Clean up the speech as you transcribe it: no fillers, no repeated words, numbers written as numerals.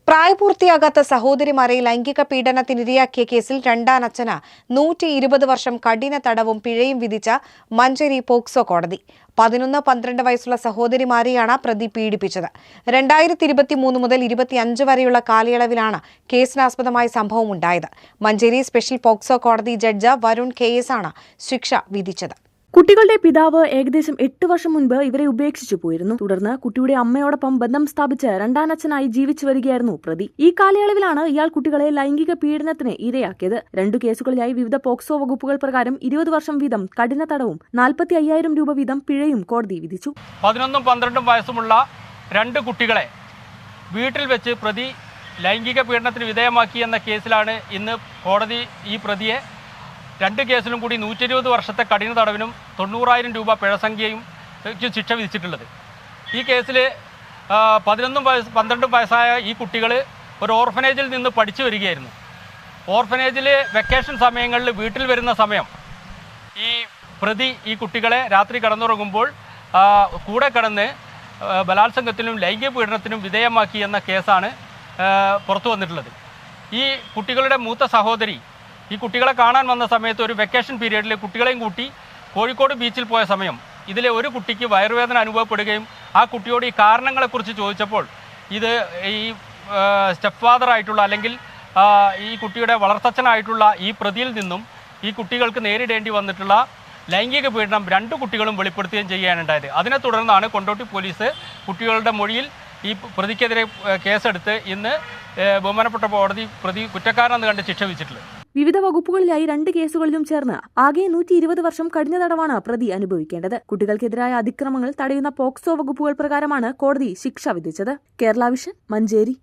പ്രായപൂർത്തിയാകാത്ത സഹോദരിമാരെ ലൈംഗിക പീഡനത്തിനിരയാക്കിയ കേസിൽ രണ്ടാനച്ഛന് 120 വർഷം കഠിന തടവും പിഴയും വിധിച്ച മഞ്ചേരി പോക്സോ കോടതി. 11-12 വയസ്സുള്ള സഹോദരിമാരെയാണ് പ്രതി പീഡിപ്പിച്ചത്. 2023 മുതൽ 25 വരെയുള്ള കാലയളവിലാണ് കേസിനാസ്പദമായ സംഭവമുണ്ടായത്. മഞ്ചേരി സ്പെഷ്യൽ പോക്സോ കോടതി ജഡ്ജ് വരുൺ KS ആണ് ശിക്ഷ വിധിച്ചത്. കുട്ടികളുടെ പിതാവ് ഏകദേശം 8 വർഷം മുൻപ് ഇവരെ ഉപേക്ഷിച്ചു പോയിരുന്നു. തുടർന്ന് കുട്ടിയുടെ അമ്മയോടൊപ്പം ബന്ധം സ്ഥാപിച്ച് രണ്ടാനച്ഛനായി ജീവിച്ചു വരികയായിരുന്നു പ്രതി. ഈ കാലയളവിലാണ് ഇയാൾ കുട്ടികളെ ലൈംഗിക പീഡനത്തിന് ഇരയാക്കിയത്. 2 കേസുകളിലായി വിവിധ പോക്സോ വകുപ്പുകൾ പ്രകാരം 20 വർഷം വീതം കഠിന തടവും 45,000 രൂപ വീതം പിഴയും കോടതി വിധിച്ചു. 11-12 വയസ്സുമുള്ള 2 കുട്ടികളെ വീട്ടിൽ വെച്ച് പ്രതി ലൈംഗിക പീഡനത്തിന് വിധേയമാക്കി എന്ന കേസിലാണ് ഇന്ന് കോടതി ഈ പ്രതിയെ 2 കേസിലും കൂടി 120 വർഷത്തെ കഠിന തടവിനും 90,000 രൂപ പിഴസംഖ്യയും ശിക്ഷ വിധിച്ചിട്ടുള്ളത്. ഈ കേസിൽ 11-12 വയസ്സായ ഈ കുട്ടികൾ ഒരു ഓർഫനേജിൽ നിന്ന് പഠിച്ചു വരികയായിരുന്നു. ഓർഫനേജിൽ വെക്കേഷൻ സമയങ്ങളിൽ വീട്ടിൽ വരുന്ന സമയം ഈ പ്രതി ഈ കുട്ടികളെ രാത്രി കിടന്നുറങ്ങുമ്പോൾ കൂടെ കിടന്ന് ബലാത്സംഗത്തിനും ലൈംഗിക പീഡനത്തിനും വിധേയമാക്കി എന്ന കേസാണ് പുറത്തു വന്നിട്ടുള്ളത്. ഈ കുട്ടികളുടെ മൂത്ത സഹോദരി ഈ കുട്ടികളെ കാണാൻ വന്ന സമയത്ത് ഒരു വെക്കേഷൻ പീരീഡിൽ കുട്ടികളെയും കൂട്ടി കോഴിക്കോട് ബീച്ചിൽ പോയ സമയം ഇതിലെ ഒരു കുട്ടിക്ക് വയറുവേദന അനുഭവപ്പെടുകയും ആ കുട്ടിയോട് ഈ കാരണങ്ങളെക്കുറിച്ച് ചോദിച്ചപ്പോൾ ഇത് ഈ സ്റ്റെപ്പ് ഫാദറായിട്ടുള്ള അല്ലെങ്കിൽ ഈ കുട്ടിയുടെ വളർത്തച്ഛനായിട്ടുള്ള ഈ പ്രതിയിൽ നിന്നും ഈ കുട്ടികൾക്ക് നേരിടേണ്ടി വന്നിട്ടുള്ള ലൈംഗിക പീഡനം 2 കുട്ടികളും വെളിപ്പെടുത്തുകയും ചെയ്യാനുണ്ടായത്. അതിനെ തുടർന്നാണ് കൊണ്ടോട്ടി പോലീസ് കുട്ടികളുടെ മൊഴിയിൽ ഈ പ്രതിക്കെതിരെ കേസെടുത്ത് ഇന്ന് ബഹുമാനപ്പെട്ട കോടതി പ്രതി കുറ്റക്കാരനെന്ന് കണ്ട് ശിക്ഷ വിധിച്ചിട്ടുള്ളത്. വിവിധ വകുപ്പുകളിലായി 2 കേസുകളിലും ചേർന്ന് ആകെ 120 വർഷം കഠിന തടവാണ് പ്രതി അനുഭവിക്കേണ്ടത്. കുട്ടികൾക്കെതിരായ അതിക്രമങ്ങൾ തടയുന്ന പോക്സോ വകുപ്പുകൾ പ്രകാരമാണ് കോടതി ശിക്ഷ വിധിച്ചത്. കേരള വിഷൻ, മഞ്ചേരി.